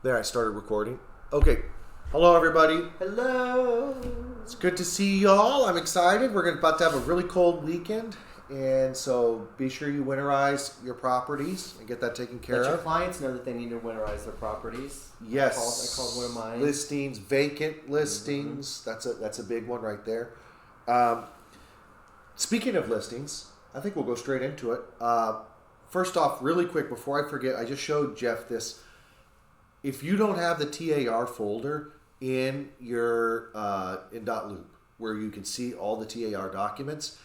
There, I started recording. Okay. Hello, everybody. Hello. It's good to see y'all. I'm excited. We're about to have a really cold weekend. And so be sure you winterize your properties and get that taken care Let your of. clients know that they need to winterize their properties. Yes. I called one of mine. Listings, vacant listings. That's a big one right there. Speaking of listings, I think we'll go straight into it. First off, really quick, before I forget, I just showed Jeff this. If you don't have the TAR folder in your in .loop, where you can see all the TAR documents,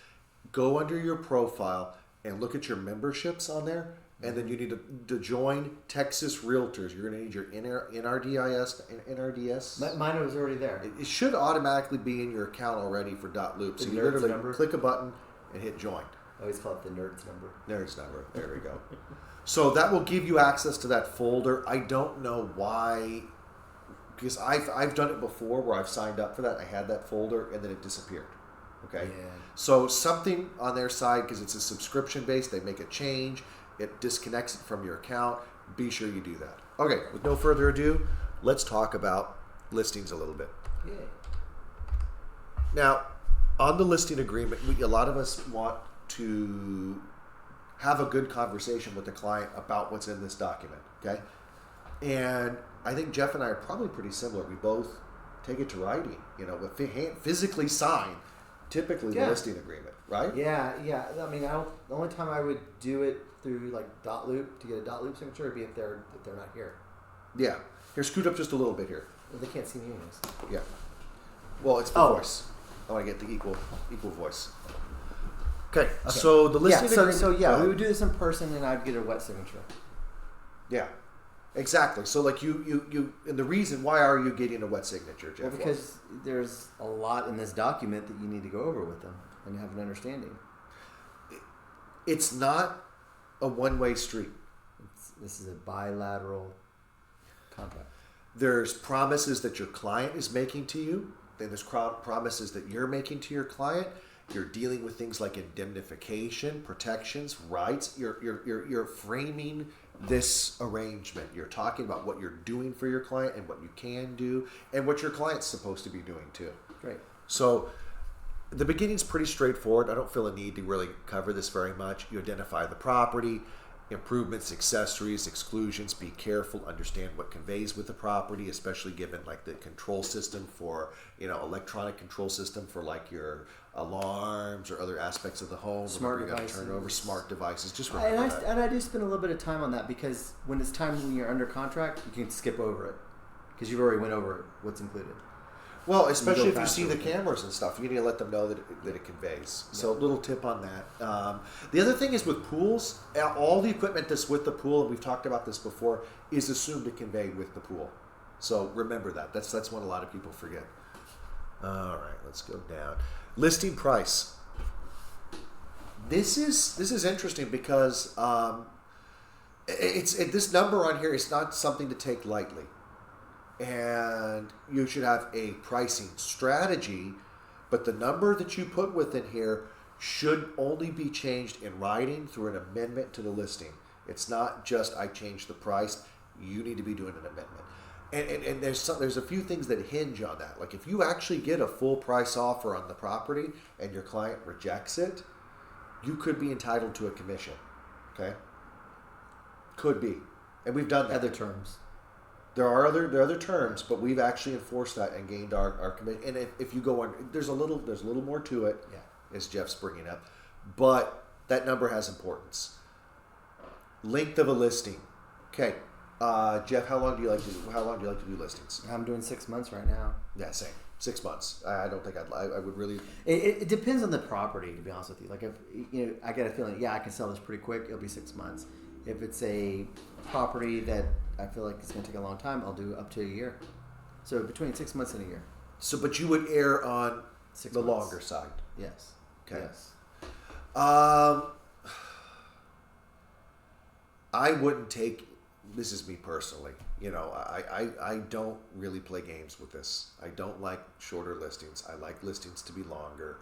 go under your profile and look at your memberships on there, and then you need to join Texas Realtors. You're going to need your NRDS. Mine was already there. It should automatically be in your account already for .loop. So you literally click a button and hit join. I always call it the NERDS number. NERDS number. There we go. So that will give you access to that folder. I don't know why, because I've done it before where I've signed up for that. I had that folder and then it disappeared. Okay. Yeah. So something on their side, because it's a subscription based, they make a change. It disconnects it from your account. Be sure you do that. Okay. With no further ado, let's talk about listings a little bit. Yeah. Now, on the listing agreement, a lot of us want to have a good conversation with the client about what's in this document, okay? And I think Jeff and I are probably pretty similar. We both take it to writing, physically sign, typically the listing agreement, right? Yeah. I mean, the only time I would do it through like .loop to get a .loop signature would be if they're not here. Yeah. Here, scoot up just a little bit here. Well, they can't see me anyways. Yeah. Well, it's the voice. I want to get the equal voice. Okay. So the listing agreement. We would do this in person, and I'd get a wet signature. Yeah, exactly. So like you, and the reason why are you getting a wet signature, Jeff? Well, because there's a lot in this document that you need to go over with them and have an understanding. It's not a one-way street. This is a bilateral contract. There's promises that your client is making to you. Then there's promises that you're making to your client. You're dealing with things like indemnification, protections, rights. You're framing this arrangement. You're talking about what you're doing for your client and what you can do and what your client's supposed to be doing too. Great. So the beginning's pretty straightforward. I don't feel a need to really cover this very much. You identify the property, improvements, accessories, exclusions. Be careful. Understand what conveys with the property, especially given like the control system for, electronic control system for like your alarms or other aspects of the home. Smart devices. Turn over smart devices. Just remember that. And I do spend a little bit of time on that because when it's time when you're under contract, you can skip over it because you've already went over what's included. Well, especially if you see the cameras and stuff, you need to let them know that it conveys. So, a little tip on that. The other thing is with pools, all the equipment that's with the pool, and we've talked about this before, is assumed to convey with the pool. So remember that. That's one a lot of people forget. All right, let's go down. Listing price. This is interesting because this number on here is not something to take lightly. And you should have a pricing strategy, but the number that you put within here should only be changed in writing through an amendment to the listing. It's not just I changed the price. You need to be doing an amendment. And there's a few things that hinge on that. Like if you actually get a full price offer on the property and your client rejects it, you could be entitled to a commission. Okay? Could be. And we've done that. Other terms. There are other terms, but we've actually enforced that and gained our commission. And if you go on, there's a little more to it, as Jeff's bringing up, but that number has importance. Length of a listing. Okay, Jeff, how long do you like to do listings? I'm doing 6 months right now. Yeah, same. 6 months. I don't think I would really. It depends on the property, to be honest with you. Like if I get a feeling, I can sell this pretty quick. It'll be 6 months. If it's a property that I feel like it's going to take a long time, I'll do up to a year. So between 6 months and a year. So, but you would err on 6 the months. longer side. Yes. Okay. Yes. I wouldn't take. This is me personally. I don't really play games with this. I don't like shorter listings. I like listings to be longer,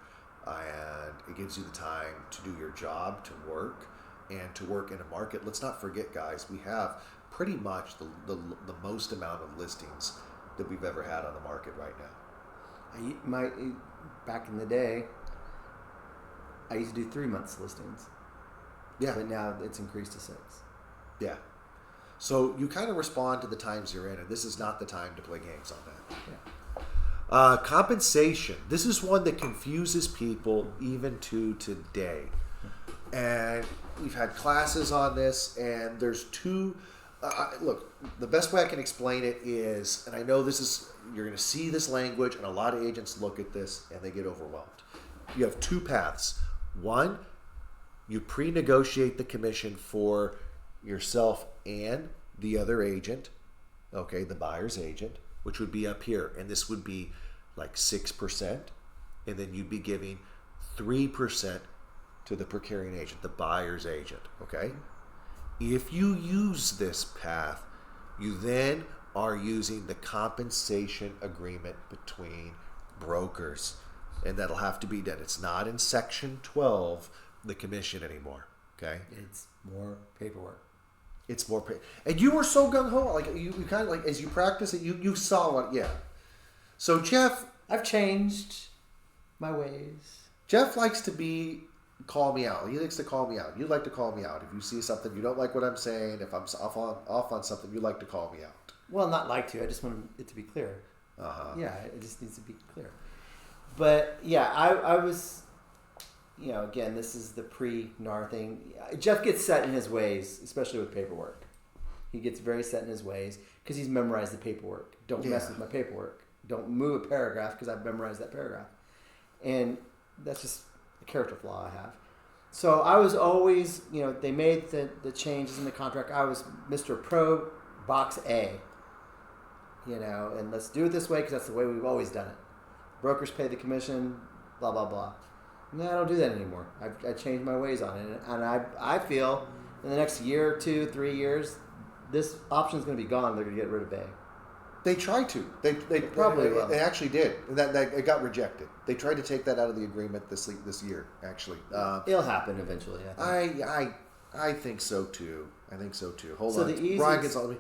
and it gives you the time to do your job, to work. and to work in a market. Let's not forget, guys, we have pretty much the most amount of listings that we've ever had on the market right now. Back in the day, I used to do 3 months listings. Yeah. But now it's increased to 6. Yeah. So you kind of respond to the times you're in, and this is not the time to play games on that. Yeah. Compensation. This is one that confuses people even to today. And we've had classes on this, and there's two. Look, the best way I can explain it is, and I know this is, you're going to see this language, and a lot of agents look at this and they get overwhelmed. You have two paths. One, you pre-negotiate the commission for yourself and the other agent, okay, the buyer's agent, which would be up here, and this would be like 6%, and then you'd be giving 3% to the procuring agent, the buyer's agent, okay? If you use this path, you then are using the compensation agreement between brokers, and that'll have to be done. It's not in section 12, the commission anymore, okay? It's more paperwork. It's more and you were so gung-ho, like you kind of like, as you practice it, you saw what, yeah. So Jeff, I've changed my ways. Jeff likes to call me out. He likes to call me out. You like to call me out. If you see something you don't like what I'm saying, if I'm off on something, you like to call me out. Well, not like to. I just want it to be clear. Uh-huh. Yeah, it just needs to be clear. But yeah, I was, again, this is the pre-NAR thing. Jeff gets set in his ways, especially with paperwork. He gets very set in his ways because he's memorized the paperwork. Don't mess with my paperwork. Don't move a paragraph because I've memorized that paragraph. And that's just a character flaw I have. So I was always, they made the changes in the contract. I was Mr. Pro Box A, and let's do it this way because that's the way we've always done it. Brokers pay the commission, blah, blah, blah. No, I don't do that anymore. I changed my ways on it. And I feel in the next year, 2, 3 years, this option is going to be gone. They're going to get rid of A. They tried to. They probably will. They actually did. That it got rejected. They tried to take that out of the agreement this year. Actually, it'll happen eventually. I think so too. Hold so on. Brian gets on me.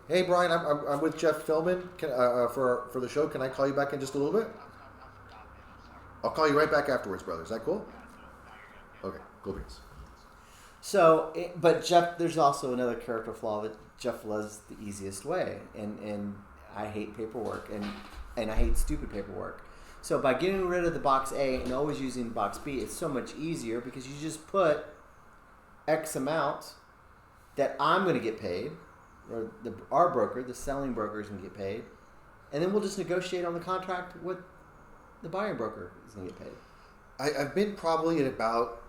Hey, Brian. I'm with Jeff Philman for the show. Can I call you back in just a little bit? I'll call you right back afterwards, brother. Is that cool? Okay, cool beans. So, but Jeff, there's also another character flaw that Jeff loves the easiest way, and I hate paperwork, and I hate stupid paperwork. So by getting rid of the box A and always using box B, it's so much easier because you just put X amount that I'm going to get paid, or our broker, the selling broker, is going to get paid, and then we'll just negotiate on the contract what the buyer broker is going to get paid. I've been probably at about,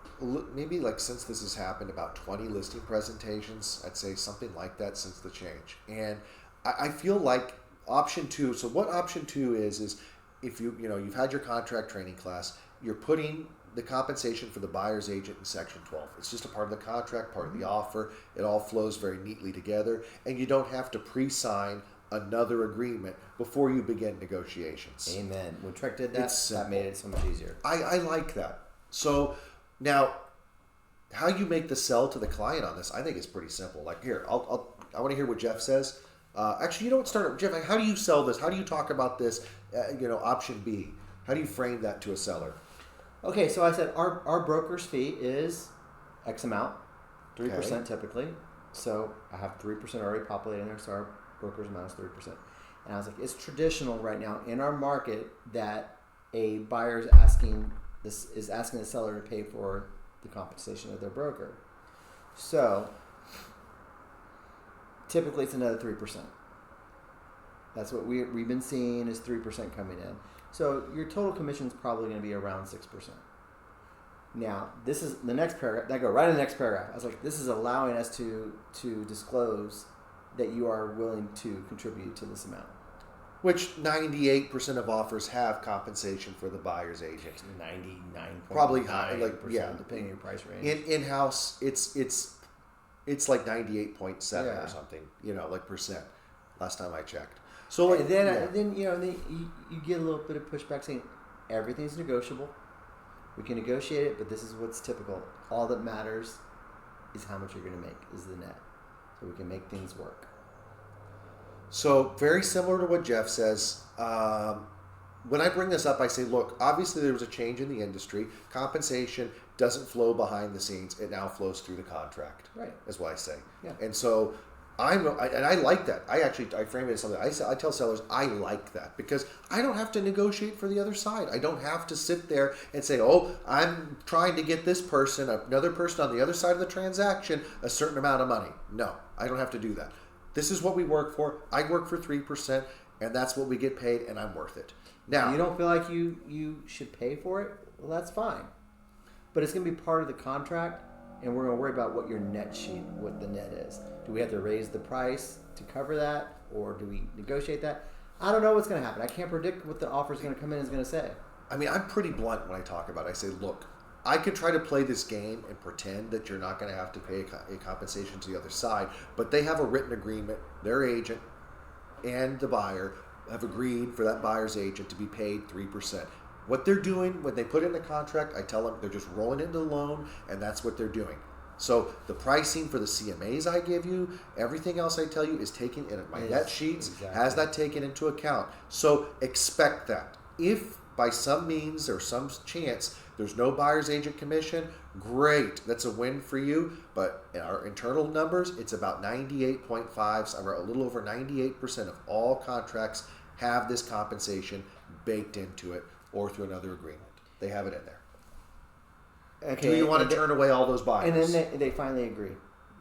maybe like since this has happened, about 20 listing presentations. I'd say something like that since the change. And I feel like option 2, so what option 2 is if you've had your contract training class, you're putting the compensation for the buyer's agent in section 12. It's just a part of the contract, part of the offer. It all flows very neatly together, and you don't have to pre-sign another agreement before you begin negotiations. Amen. When Trek did that made it so much easier. I like that. So now, how you make the sell to the client on this, I think is pretty simple. Like here, I want to hear what Jeff says. Actually, start, Jeff. How do you sell this? How do you talk about this? Option B. How do you frame that to a seller? Okay, so I said our broker's fee is X amount, 3% Okay. typically. So I have 3% already populated in there. So our broker's amount is 3%. And I was like, it's traditional right now in our market that a buyer is asking the seller to pay for the compensation of their broker. So typically it's another 3%. That's what we've been seeing is 3% coming in. So your total commission is probably going to be around 6%. Now, this is the next paragraph. I go right in the next paragraph. I was like, this is allowing us to disclose that you are willing to contribute to this amount. Which 98% of offers have compensation for the buyer's agent. 99.9%, Probably high, depending on your price range. In-house, it's like 98.7 Yeah. or something, percent. Last time I checked. So And then you get a little bit of pushback saying everything's negotiable. We can negotiate it, but this is what's typical. All that matters is how much you're going to make, is the net. so we can make things work. So very similar to what Jeff says. When I bring this up, I say, look, obviously there was a change in the industry. Compensation doesn't flow behind the scenes; it now flows through the contract. Right. Is what I say. Yeah. And so I like that. I frame it as something. I tell sellers I like that because I don't have to negotiate for the other side. I don't have to sit there and say, oh, I'm trying to get this person, another person on the other side of the transaction, a certain amount of money. No, I don't have to do that. This is what we work for. I work for 3%, and that's what we get paid, and I'm worth it. Now, you don't feel like you should pay for it? Well, that's fine. But it's going to be part of the contract, and we're going to worry about what your net sheet, what the net is. Do we have to raise the price to cover that, or do we negotiate that? I don't know what's going to happen. I can't predict what the offer is going to come in and is going to say. I mean, I'm pretty blunt when I talk about it. I say, look, I could try to play this game and pretend that you're not going to have to pay a compensation to the other side, but they have a written agreement. Their agent and the buyer have agreed for that buyer's agent to be paid 3%. What they're doing when they put in the contract, I tell them they're just rolling into the loan, and that's what they're doing. So the pricing for the CMAs I give you, everything else I tell you is taken in my net sheets, has that taken into account. So expect that. If by some means or some chance there's no buyer's agent commission, great. That's a win for you. But in our internal numbers, it's about 98.5, or a little over 98% of all contracts have this compensation baked into it or through another agreement. They have it in there. Okay, Do you want to turn away all those buyers? And then they finally agree.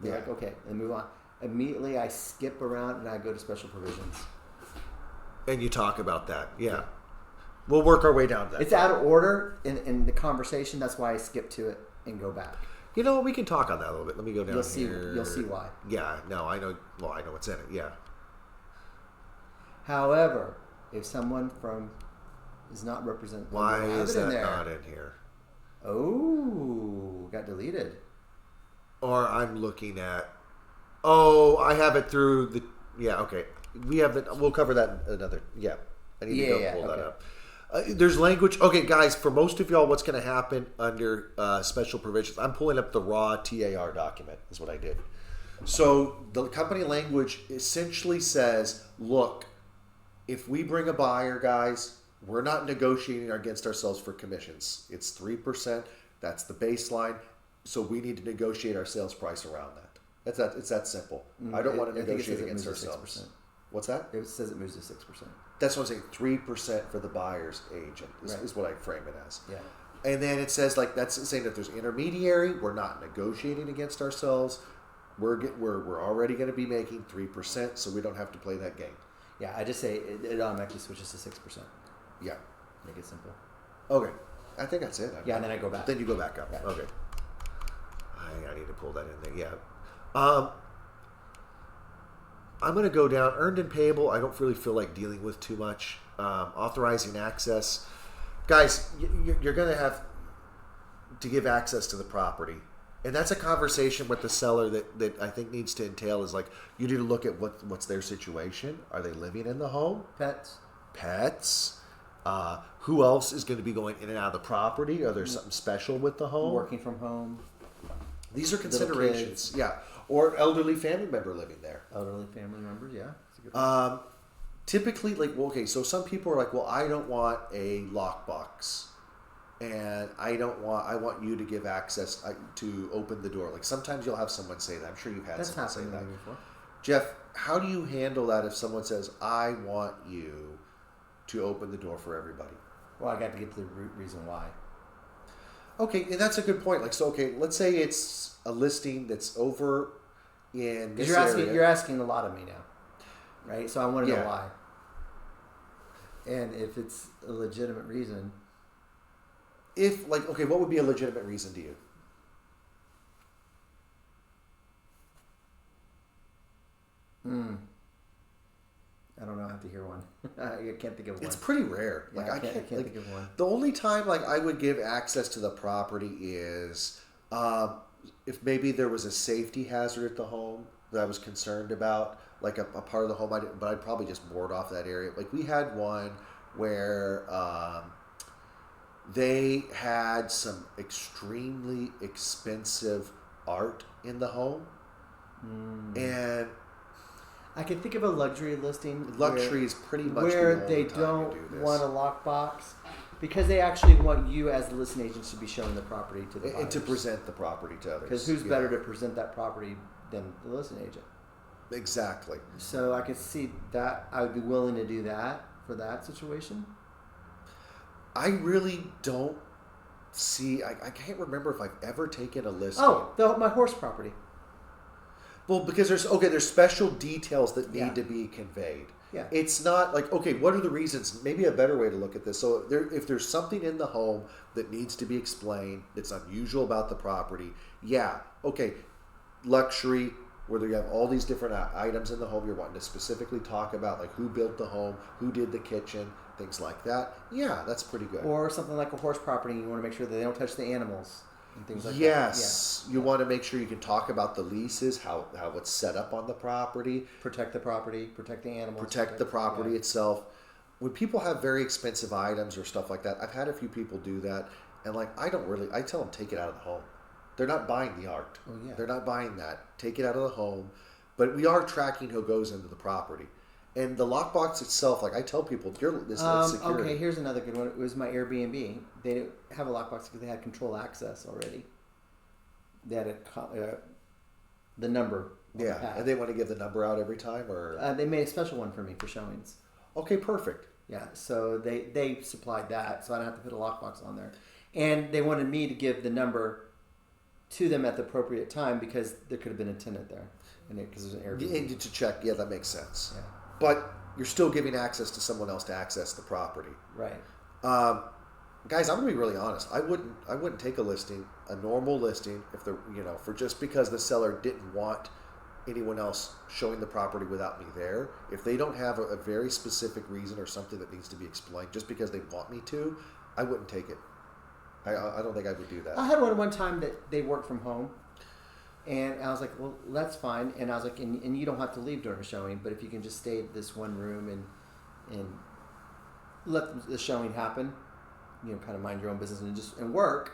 They're Yeah. like, okay, and move on. Immediately I skip around and I go to special provisions. And you talk about that. Yeah. We'll work our way down to that. It's out of order in the conversation. That's why I skip to it and go back. You know, we can talk on that a little bit. Let me go down You'll see. here. You'll see why. Yeah, no, I know. Well, I know what's in it. Yeah. However, if someone is not represented, Why is that in there. not in here? Oh, got deleted. Or I'm looking at. Oh, I have it through the. Yeah. Okay. We have the. We'll cover that in another. Yeah. I need to go pull that up. There's language. Okay, guys, for most of y'all, what's going to happen under special provisions? I'm pulling up the raw TAR document, is what I did. So the company language essentially says, look, if we bring a buyer, guys, we're not negotiating against ourselves for commissions. It's 3%. That's the baseline. So we need to negotiate our sales price around that. It's that simple. I don't want to negotiate against ourselves. 6%. What's that? It says it moves to 6%. That's what I'm saying. 3% for the buyer's agent is what I frame it as. Yeah. And then it says that's saying that there's intermediary. We're not negotiating against ourselves. We're already going to be making 3%, so we don't have to play that game. Yeah, I just say it automatically switches to 6%. Yeah. Make it simple. Okay. I think that's it. Yeah, and then I go back. Then you go back up. Yeah. Okay. I need to pull that in there. Yeah. I'm going to go down. Earned and payable, I don't really feel like dealing with too much. Authorizing access. Guys, you're going to have to give access to the property. And that's a conversation with the seller that I think needs to entail is like, you need to look at what's their situation. Are they living in the home? Pets. Who else is going to be going in and out of the property? Are there something special with the home? Working from home. These are considerations. Yeah. Or elderly family member living there. Elderly family members, yeah. That's a good Typically, so some people are like, well, I don't want a lockbox. And I want you to give access to open the door. Like sometimes you'll have someone say that. I'm sure you've had someone say that. Before. Jeff, how do you handle that if someone says, I want you to open the door for everybody? Well, I got to get to the root reason why. Okay, and that's a good point. Let's say it's a listing that's over in this area. You're asking a lot of me now, right? So I want to know why. And if it's a legitimate reason. What would be a legitimate reason to you? I don't know. I have to hear one. I can't think of one. It's pretty rare. Yeah, I can't think of one. The only time I would give access to the property is if maybe there was a safety hazard at the home that I was concerned about, like a part of the home, but I'd probably just board off that area. Like we had one where they had some extremely expensive art in the home And I can think of a luxury listing. luxury is pretty much where the only they time don't you do this. want a lockbox because they actually want you as the listing agent to be showing the property to the buyers. And to present the property to others. Because who's better to present that property than the listing agent? Exactly. So I could see that. I would be willing to do that for that situation. I really don't see. I can't remember if I've ever taken a listing. Oh, my horse property. Well, because there's special details that need to be conveyed. Yeah. It's not like, okay, what are the reasons? Maybe a better way to look at this. So if there's something in the home that needs to be explained, that's unusual about the property, okay, luxury, where you have all these different items in the home you're wanting to specifically talk about, like who built the home, who did the kitchen, things like that. Yeah, that's pretty good. Or something like a horse property, you want to make sure that they don't touch the animals and things like that. Yes, you want to make sure you can talk about the leases, how it's set up on the property. Protect the property, protect the animals. Protect the property itself. When people have very expensive items or stuff like that, I've had a few people do that, and I tell them take it out of the home. They're not buying the art. Oh, yeah. They're not buying that. Take it out of the home. But we are tracking who goes into the property. And the lockbox itself, I tell people, this is security. Okay, here's another good one. It was my Airbnb. They didn't have a lockbox because they had control access already. They had the number. Yeah, and they want to give the number out every time, or they made a special one for me for showings. Okay, perfect. Yeah, so they supplied that, so I don't have to put a lockbox on there. And they wanted me to give the number to them at the appropriate time because there could have been a tenant there, because there's an Airbnb. And to check, yeah, that makes sense. Yeah. But you're still giving access to someone else to access the property. Right. Guys, I'm gonna be really honest. I wouldn't take a normal listing, if for just because the seller didn't want anyone else showing the property without me there. If they don't have a very specific reason or something that needs to be explained, just because they want me to, I wouldn't take it. I don't think I would do that. I had one time that they worked from home, and I was like, well, that's fine. And I was like, and you don't have to leave during a showing, but if you can just stay at this one room and let the showing happen, kind of mind your own business and work,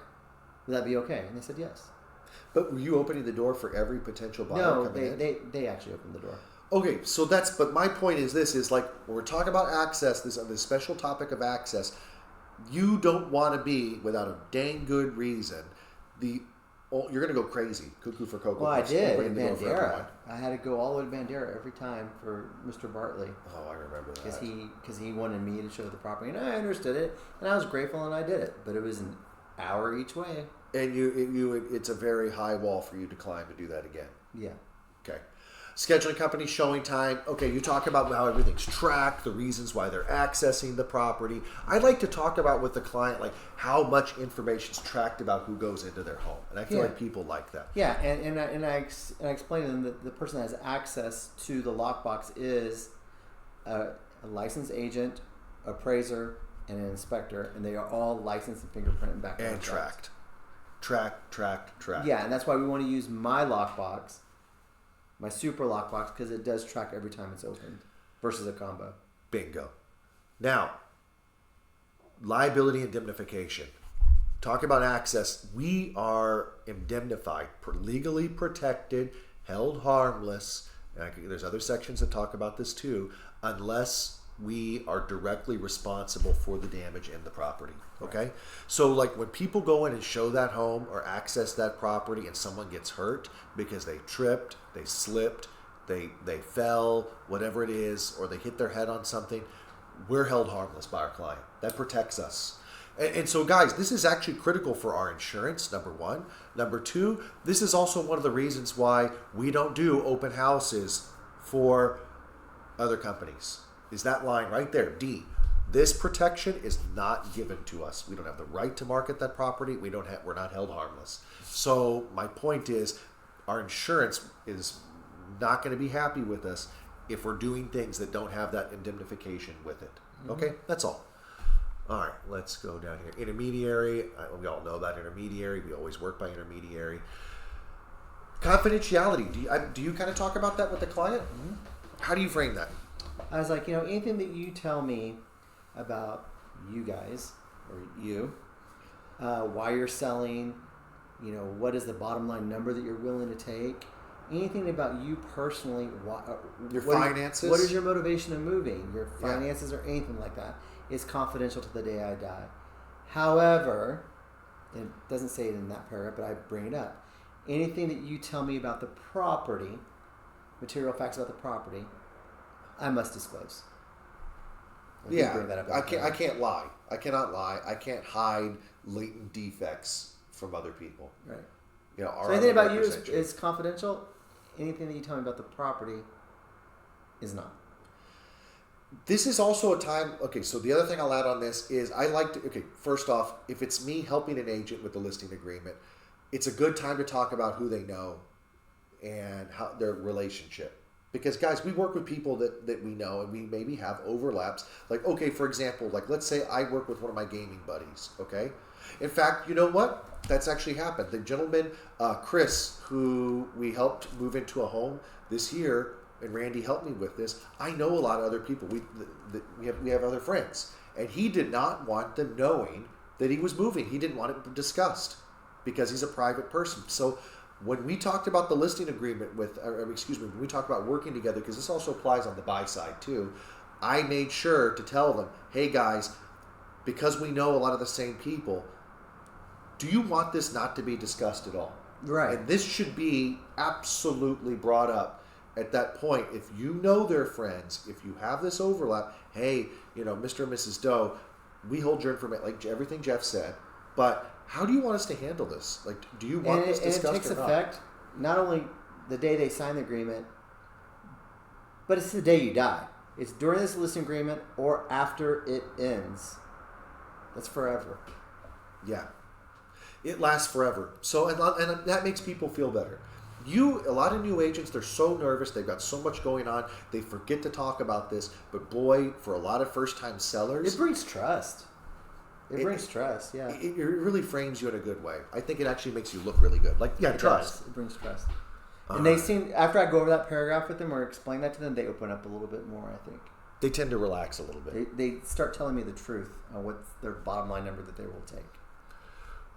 would that be okay? And they said yes. But were you opening the door for every potential buyer coming in? No, they actually opened the door. Okay, so but my point is when we're talking about access, this special topic of access, you don't want to be, without a dang good reason, you're going to go crazy, cuckoo for Cocoa Well, I Puffs, did opening in the door for Bandera. everyone. I had to go all the way to Bandera every time for Mr. Bartley. Oh, I remember that. Because he wanted me to show the property, and I understood it, and I was grateful, and I did it. But it was an hour each way. And it's a very high wall for you to climb to do that again. Yeah. Okay. Scheduling company, showing time. Okay, you talk about how everything's tracked, the reasons why they're accessing the property. I'd like to talk about with the client, how much information is tracked about who goes into their home. And I feel like people like that. Yeah, and I explained to them that the person that has access to the lockbox is a licensed agent, appraiser, and an inspector, and they are all licensed and fingerprint and background And checked. Tracked. Yeah, and that's why we want to use my lockbox, my super lockbox, because it does track every time it's opened versus a combo. Bingo. Now, liability indemnification. Talk about access. We are indemnified, legally protected, held harmless. And there's other sections that talk about this too, unless we are directly responsible for the damage in the property. Okay? Right. So when people go in and show that home or access that property and someone gets hurt because they tripped, they slipped, they fell, whatever it is, or they hit their head on something, we're held harmless by our client. That protects us. And so, guys, this is actually critical for our insurance, number one. Number two, this is also one of the reasons why we don't do open houses for other companies. Is that line right there, D. This protection is not given to us. We don't have the right to market that property. We're not held harmless. So my point is, our insurance is not going to be happy with us if we're doing things that don't have that indemnification with it. Mm-hmm. Okay, that's all. All right, let's go down here. Intermediary. We all know about intermediary. We always work by intermediary. Confidentiality. Do you kind of talk about that with the client? Mm-hmm. How do you frame that? I was like, anything that you tell me about you guys or you, why you're selling, what is the bottom line number that you're willing to take, anything about you personally, Your what finances? what is your motivation of moving, your Yeah. finances or anything like that, is confidential to the day I die. However, and it doesn't say it in that paragraph, but I bring it up. Anything that you tell me about the property, material facts about the property, I must disclose. I do bring that up in the I paragraph. can't lie. I cannot lie. I can't hide latent defects from other people. Right. You know, So anything about you is confidential. Anything that you tell me about the property is not. This is also a time. Okay, so the other thing I'll add on this is I like to. Okay, first off, if it's me helping an agent with the listing agreement, it's a good time to talk about who they know and how their relationship. Because guys, we work with people that we know and we maybe have overlaps. Like, okay, for example, like let's say I work with one of my gaming buddies, okay? In fact, you know what? That's actually happened. The gentleman, Chris, who we helped move into a home this year, and Randy helped me with this, I know a lot of other people. We have other friends. And he did not want them knowing that he was moving. He didn't want it discussed because he's a private person. So when we talked about the listing agreement when we talked about working together, because this also applies on the buy side too, I made sure to tell them, hey guys, because we know a lot of the same people, do you want this not to be discussed at all? Right. And this should be absolutely brought up at that point. If you know they're friends, if you have this overlap, hey, Mr. and Mrs. Doe, we hold your information, like everything Jeff said, but how do you want us to handle this? Like, do you want this discussed and it takes or not? effect not only the day they sign the agreement, but it's the day you die. It's during this listing agreement or after it ends. That's forever. Yeah. It lasts forever. So, and that makes people feel better. A lot of new agents, they're so nervous. They've got so much going on. They forget to talk about this. But boy, for a lot of first-time sellers, It brings trust. It brings trust, yeah. It really frames you in a good way. I think it actually makes you look really good. Like, yeah, It trust. does. It brings trust. And they seem, after I go over that paragraph with them or explain that to them, they open up a little bit more, I think. They tend to relax a little bit. They start telling me the truth on what's their bottom line number that they will take.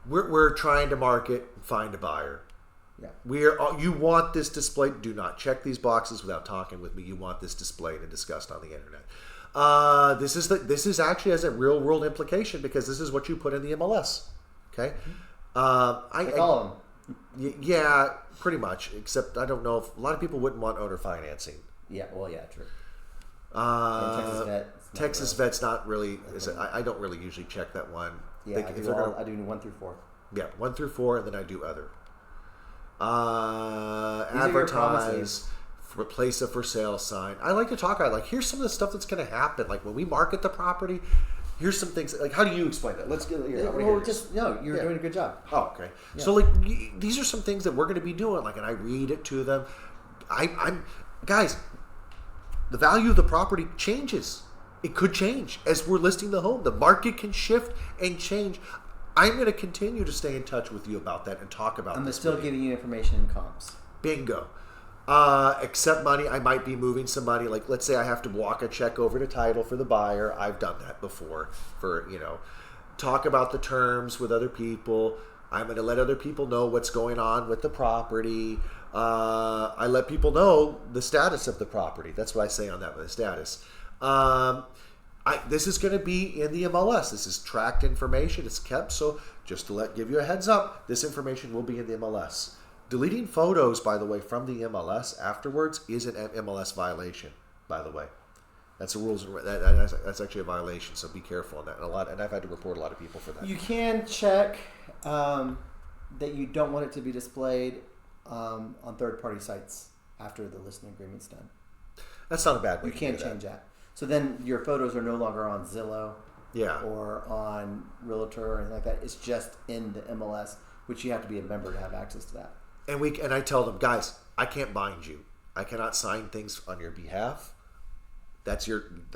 We're trying to market and find a buyer. Yeah. You want this displayed. Do not check these boxes without talking with me. You want this displayed and discussed on the internet. This is actually has a real world implication because this is what you put in the MLS. Okay, I call them. Yeah, pretty much. Except I don't know if a lot of people wouldn't want owner financing. Yeah. Well, yeah, true. Texas Vet's not really. I don't really usually check that one. Yeah, I do 1 through 4. Yeah, 1 through 4, and then I do other. These Advertise, replace a for sale sign. I like to talk about here's some of the stuff that's going to happen. Like when we market the property, here's some things. Like how do you explain that? Let's get here. You're doing a good job. Oh, okay. Yeah. So these are some things that we're going to be doing. And I read it to them. I'm guys. The value of the property changes. It could change as we're listing the home. The market can shift and change. I'm going to continue to stay in touch with you about that and talk about I'm this. still giving you information in comps. Bingo. Accept money. I might be moving some money. Like, let's say I have to walk a check over to title for the buyer. I've done that before. Talk about the terms with other people. I'm going to let other people know what's going on with the property. I let people know the status of the property. That's what I say on that with the status. This is going to be in the MLS. This is tracked information. It's kept. So just to give you a heads up, this information will be in the MLS. Deleting photos, by the way, from the MLS afterwards is an MLS violation, by the way. That's the rules. That's actually a violation, so be careful on that. And I've had to report a lot of people for that. You can check that you don't want it to be displayed on third-party sites after the listing agreement's done. That's not a bad way You to can't do change that. So then your photos are no longer on Zillow Yeah. or on Realtor or anything like that. It's just in the MLS, which you have to be a member to have access to that. And I tell them, guys, I can't bind you. I cannot sign things on your behalf. I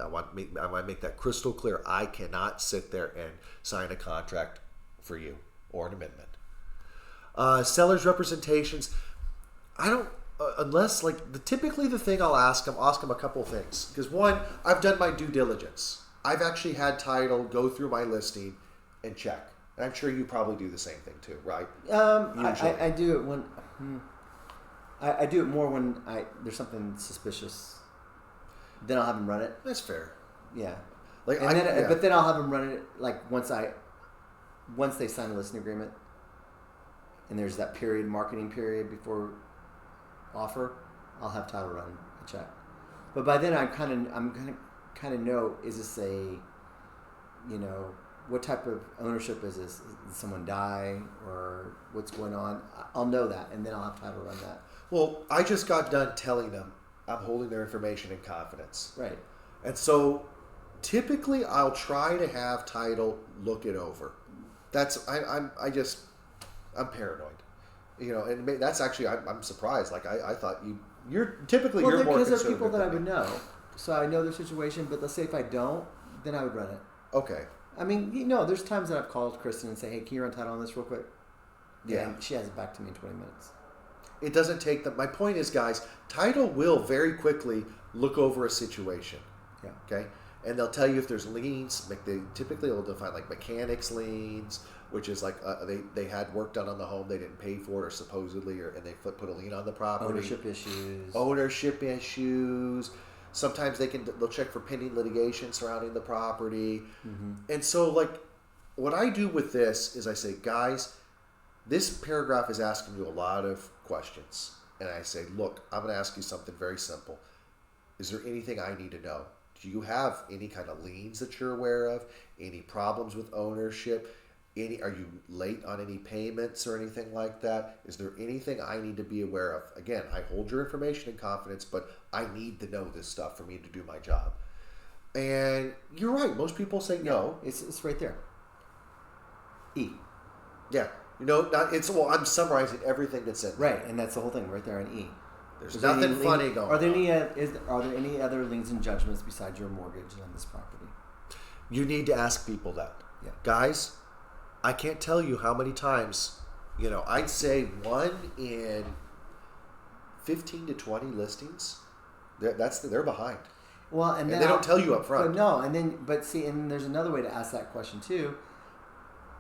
want to make that crystal clear. I cannot sit there and sign a contract for you or an amendment. Sellers representations. I don't unless typically the thing I'll ask them a couple of things, because one, I've done my due diligence. I've actually had title go through my listing and check. And I'm sure you probably do the same thing too, right? I do it when I do it more when there's something suspicious. Then I'll have them run it. That's fair. Yeah. Like, But then I'll have them run it like once they sign the listing agreement, and there's that marketing period before offer. I'll have title run a check. But by then I'm kind of know, is this what type of ownership is this? Did someone die or what's going on? I'll know that, and then I'll have title run that. Well, I just got done telling them I'm holding their information in confidence. Right. And so typically I'll try to have title look it over. I'm paranoid. And that's actually, I'm surprised. Like I thought you're more because concerned. there's people that I would know. So I know their situation, but let's say if I don't, then I would run it. Okay. I mean, there's times that I've called Kristen and say, hey, can you run title on this real quick? Yeah. And she has it back to me in 20 minutes. It doesn't take them. My point is, guys, title will very quickly look over a situation. Yeah. Okay. And they'll tell you if there's liens. Like they typically will define like mechanics liens, which is like they had work done on the home, they didn't pay for it, or supposedly, and they put a lien on the property. Ownership issues. Sometimes they'll check for pending litigation surrounding the property. Mm-hmm. And so, like, what I do with this is I say, guys, this paragraph is asking you a lot of questions. And I say, look, I'm going to ask you something very simple. Is there anything I need to know? Do you have any kind of liens that you're aware of? Any problems with ownership? Are you late on any payments or anything like that? Is there anything I need to be aware of? Again, I hold your information in confidence, but I need to know this stuff for me to do my job. And you're right. Most people say no. It's right there. E. Yeah. I'm summarizing everything that's in there. Right, and that's the whole thing right there in E. There's nothing funny going on. Are there any other liens and judgments besides your mortgage on this property? You need to ask people that. Yeah. Guys, I can't tell you how many times, I'd say 1 in 15 to 20 listings, they're behind. Well, and they don't tell you up front. And there's another way to ask that question too.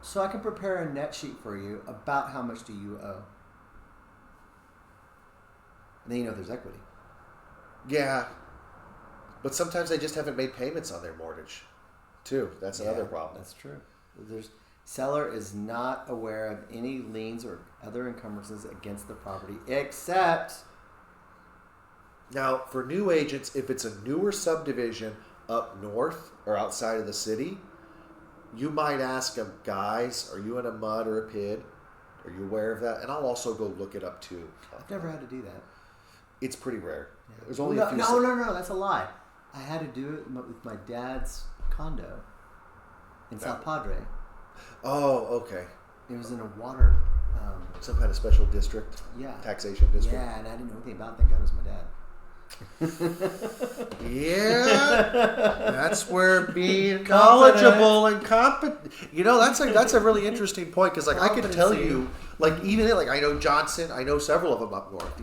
So I can prepare a net sheet for you about how much do you owe. And then there's equity. Yeah. But sometimes they just haven't made payments on their mortgage, too. That's another problem. That's true. Seller is not aware of any liens or other encumbrances against the property except... Now, for new agents, if it's a newer subdivision up north or outside of the city, you might ask them, guys, are you in a mud or a PID? Are you aware of that? And I'll also go look it up, too. I've never had to do that. It's pretty rare. Yeah. There's only a few... No, that's a lie. I had to do it with my dad's condo in South Padre. Oh, okay. It was in a water... some kind of special district? Yeah. Taxation district? Yeah, and I didn't know anything about it. Thank God it was my dad. Yeah, that's where being knowledgeable and competent. That's a really interesting point because, like, I could tell you, like, even like I know Johnson, I know several of them up north.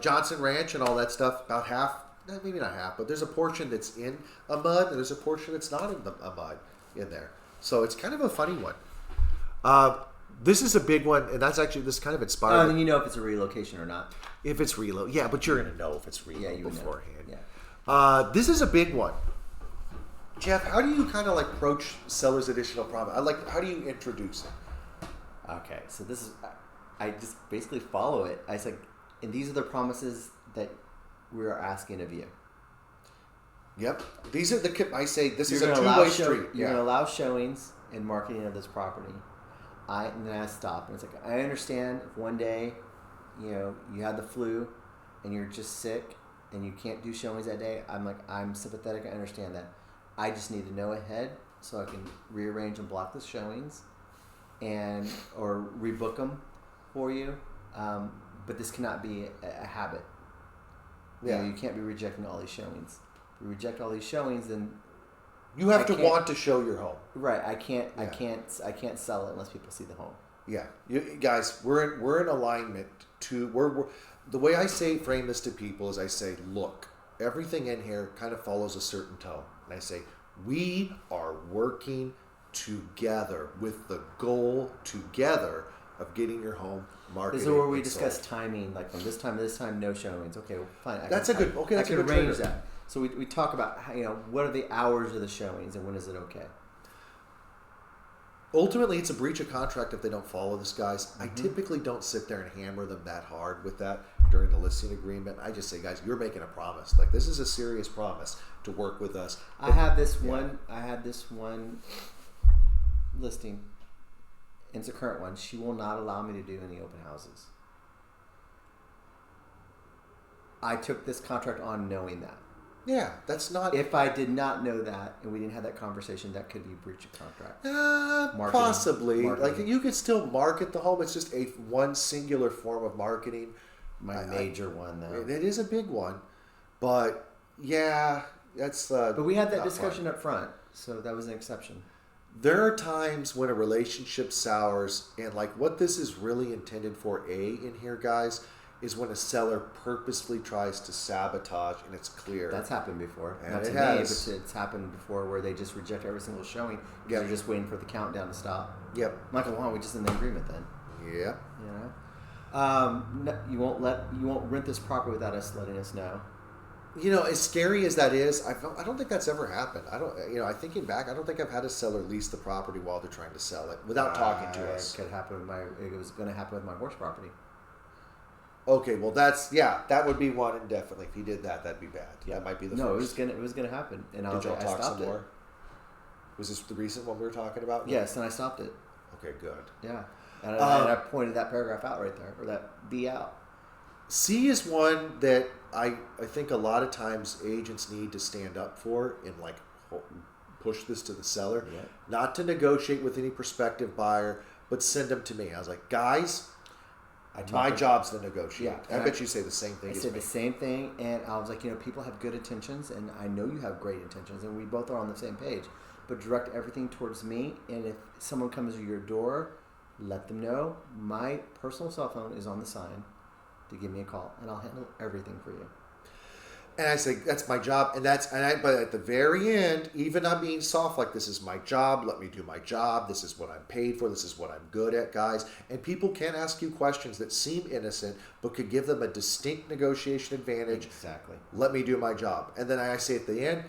Johnson Ranch and all that stuff. About half, maybe not half, but there's a portion that's in a mud and there's a portion that's not in a mud in there. So it's kind of a funny one. This is a big one, and that's actually this kind of inspired. Oh, then you know if it's a relocation or not. If it's reload, yeah, but you're going to know if it's reload beforehand. Yeah. This is a big one. Jeff, how do you kind of like approach seller's additional promise? How do you introduce it? Okay, so this is, I just basically follow it. I said, and these are the promises that we are asking of you. Yep. These are I say this is a two-way street. You're going to allow showings and marketing of this property. And then I stop, and it's like, I understand if one day, you had the flu and you're just sick and you can't do showings that day. I'm sympathetic. I understand that. I just need to know ahead so I can rearrange and block the showings or rebook them for you. But this cannot be a habit. Yeah. You can't be rejecting all these showings. If you reject all these showings, then you have to want to show your home. Right. I can't sell it unless people see the home. Yeah, guys, we're in alignment. We're the way I frame this to people is I say, look, everything in here kind of follows a certain tone, and I say we are working together with the goal together of getting your home marketed. This is where we and discuss sold. timing, like from this time to this time, no showings. Okay, well, fine. That's a good I can trigger. arrange that. So we talk about how, what are the hours of the showings and when is it okay? Ultimately, it's a breach of contract if they don't follow this, guys. I typically don't sit there and hammer them that hard with that during the listing agreement. I just say, guys, you're making a promise. Like, this is a serious promise to work with us. I had this one listing. And it's a current one. She will not allow me to do any open houses. I took this contract on knowing that. Yeah, that's not... If I did not know that and we didn't have that conversation, that could be breach of contract. Possibly. Marketing. Like, you could still market the home. It's just one singular form of marketing. My major one, though. It is a big one. But, yeah, that's... but we had that not discussion fun. up front, so that was an exception. There are times when a relationship sours, and like what this is really intended for, in here, guys, is when a seller purposefully tries to sabotage, and it's clear. That's happened before. And Not it to me, has. but it's happened before where they just reject every single showing because Yep. they're just waiting for the countdown to stop. Yep. Michael, why don't we just in the agreement then? Yep. No, you won't rent this property without us letting us know. As scary as that is, I don't think that's ever happened. I thinking back, I don't think I've had a seller lease the property while they're trying to sell it without talking to us. It could happen with it was going to happen with my horse property. Okay, well that would be one, and definitely if he did that, that'd be bad. Yeah, that might be the first. It was gonna happen, and I Did y'all talk stopped some it. more? Was this the recent one we were talking about? Yes, and I stopped it. Okay, good. Yeah, and I pointed that paragraph out right there, or that B out. C is one that I think a lot of times agents need to stand up for and like push this to the seller. Yeah. Not to negotiate with any prospective buyer, but send them to me. I was like, guys, my job's to negotiate. Yeah, I bet you say the same thing I as said me. the same thing, and I was like, people have good intentions, and I know you have great intentions, and we both are on the same page. But direct everything towards me, and if someone comes to your door, let them know my personal cell phone is on the sign to give me a call, and I'll handle everything for you. And I say, that's my job. But at the very end, even I'm being soft, like, this is my job. Let me do my job. This is what I'm paid for. This is what I'm good at, guys. And people can ask you questions that seem innocent, but could give them a distinct negotiation advantage. Exactly. Let me do my job. And then I say at the end,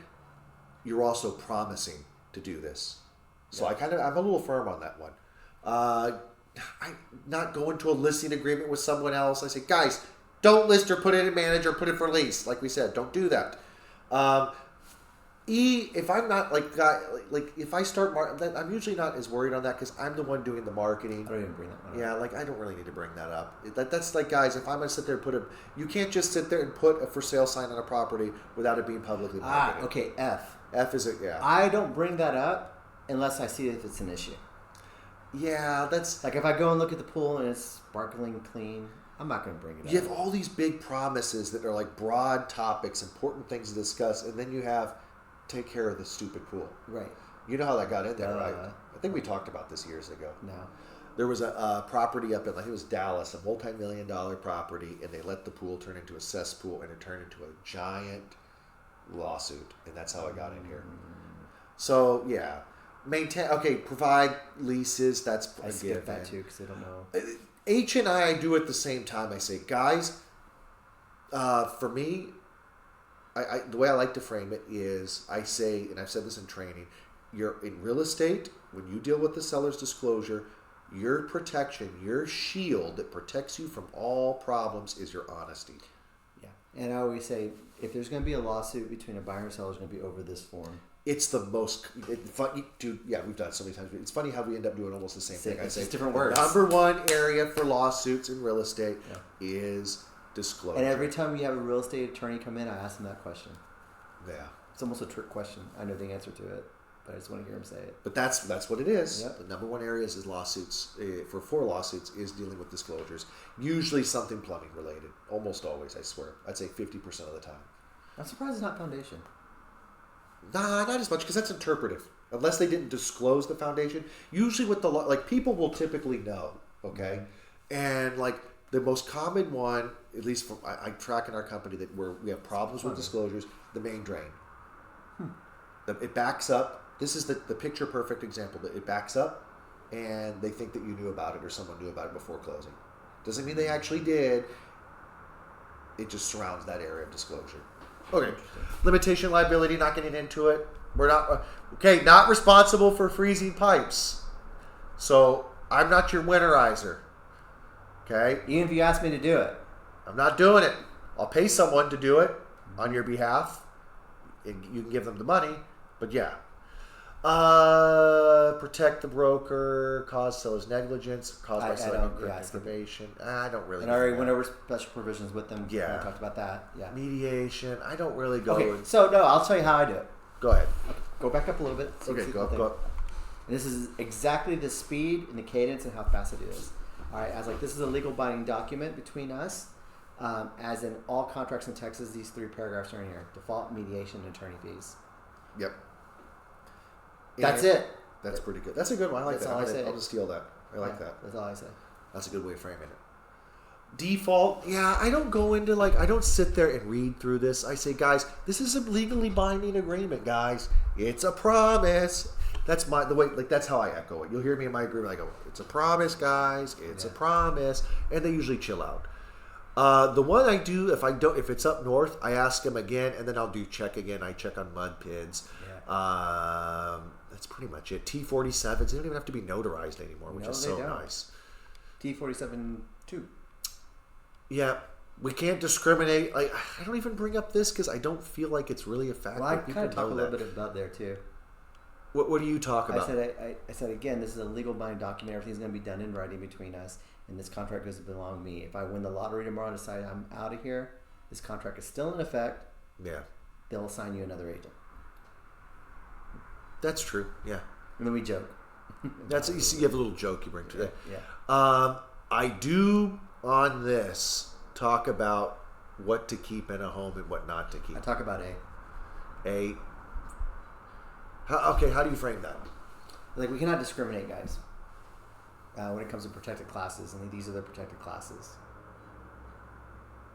you're also promising to do this. So I'm a little firm on that one. I'm not going to a listing agreement with someone else. I say, guys, don't list or put it in manage or put it for lease. Like we said, don't do that. If I'm not if I start I'm usually not as worried on that because I'm the one doing the marketing. I don't even bring that one up. Yeah, I don't really need to bring that up. That's like, guys, if I'm going to sit there and you can't just sit there and put a for sale sign on a property without it being publicly marketed. Okay, F. F is it, yeah. I don't bring that up unless I see if it's an issue. Yeah, that's... Like if I go and look at the pool and it's sparkling clean, I'm not going to bring it up. You have all these big promises that are like broad topics, important things to discuss, and then you have take care of the stupid pool. Right. You know how that got in there, right? I think we talked about this years ago. No. There was a property up in, I think it was Dallas, a multi-million-dollar property, and they let the pool turn into a cesspool, and it turned into a giant lawsuit, and that's how it got in here. So, yeah. Provide leases, that's I skip that too because I don't know. H and I do at the same time. I say, guys, for me, the way I like to frame it is I say, and I've said this in training, you're in real estate, when you deal with the seller's disclosure, your protection, your shield that protects you from all problems is your honesty. Yeah. And I always say, if there's going to be a lawsuit between a buyer and seller, it's going to be over this form. It's the most funny, dude. Yeah, we've done it so many times. It's funny how we end up doing almost the same thing. I It's say just different words. Number one area for lawsuits in real estate is disclosure. And every time you have a real estate attorney come in, I ask them that question. Yeah, it's almost a trick question. I know the answer to it, but I just want to hear them say it. But that's what it is. Yep. The number one area is lawsuits. For lawsuits is dealing with disclosures. Usually something plumbing related. Almost always, I swear. I'd say 50% of the time. I'm surprised it's not foundation. Nah, not as much because that's interpretive. Unless they didn't disclose the foundation. Usually with people will typically know, okay? And like the most common one, at least from I track in our company that where we have problems with disclosures, the main drain. It backs up. This is the picture perfect example. It backs up and they think that you knew about it or someone knew about it before closing. Doesn't mean they actually did. It just surrounds that area of disclosure. Okay. Limitation liability, not getting into it. We're not, not responsible for freezing pipes. So I'm not your winterizer. Okay? Even if you ask me to do it. I'm not doing it. I'll pay someone to do it on your behalf. And you can give them the money. But yeah. Protect the broker, cause seller's negligence, caused by selling incorrect information. I don't really. And I already went over special provisions with them. Yeah. We talked about that. Yeah. Mediation. I don't really go. Okay. So no, I'll tell you how I do it. Go ahead. Okay. Go back up a little bit. Okay. Go up. And this is exactly the speed and the cadence and how fast it is. All right. I was like, this is a legal binding document between us. As in all contracts in Texas, these 3 paragraphs are in here: default, mediation, and attorney fees. Yep. That's it. That's pretty good. That's a good one. I like That's that. all I say. I'll just steal that. I like that. That's all I say. That's a good way of framing it. Default. Yeah, I don't go into I don't sit there and read through this. I say, guys, this is a legally binding agreement, guys. It's a promise. That's the way. That's how I echo it. You'll hear me in my agreement. I go, it's a promise, guys. It's a promise, and they usually chill out. The one I do, if it's up north, I ask them again, and then I'll do check again. I check on mud pins. Yeah. That's pretty much it. T47s, they don't even have to be notarized anymore, which is so nice. T47 2. Yeah. We can't discriminate. I don't even bring up this because I don't feel like it's really a fact. Well, I kind of talk a little bit about there too. What do you talk about? I said again, this is a legal binding document. Everything's going to be done in writing between us, and this contract doesn't belong to me. If I win the lottery tomorrow and decide I'm out of here, this contract is still in effect. Yeah. They'll assign you another agent. That's true. Yeah. And then we joke. You see, you have a little joke you bring to that. Yeah. I do on this talk about what to keep in a home and what not to keep. I talk about A. How do you frame that? Like, we cannot discriminate, guys, when it comes to protected classes, and these are the protected classes.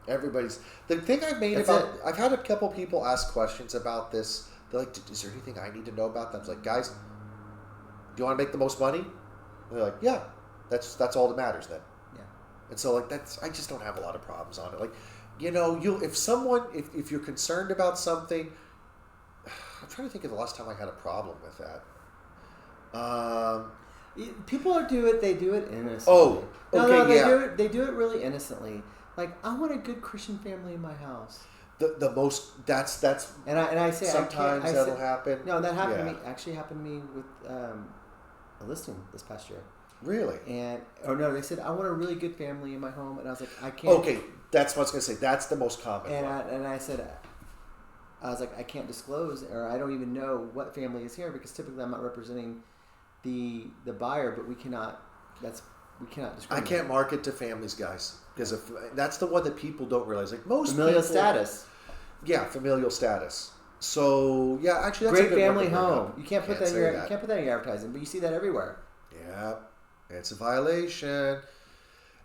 The thing I've had a couple people ask questions about this. They're like, is there anything I need to know about that? I was like, guys, do you want to make the most money? And they're like, yeah, that's all that matters then. Yeah. And so I just don't have a lot of problems on it. Like, if you're concerned about something, I'm trying to think of the last time I had a problem with that. People do it innocently. Oh, okay, They do it really innocently. Like, I want a good Christian family in my house. The most that's and I say sometimes that'll happen. No, that happened to me. Actually, happened to me with a listing this past year. Really? And they said I want a really good family in my home, and I was like, I can't. Okay, that's what I was gonna say. That's the most common. And I said, I was like, I can't disclose, or I don't even know what family is here because typically I'm not representing the buyer, but we cannot discriminate. I can't market to families, guys, because that's the one that people don't realize. Like most familial status. Yeah, familial status. So yeah, actually, that's great a good family home. You can't put that in your advertising, but you see that everywhere. Yeah, it's a violation.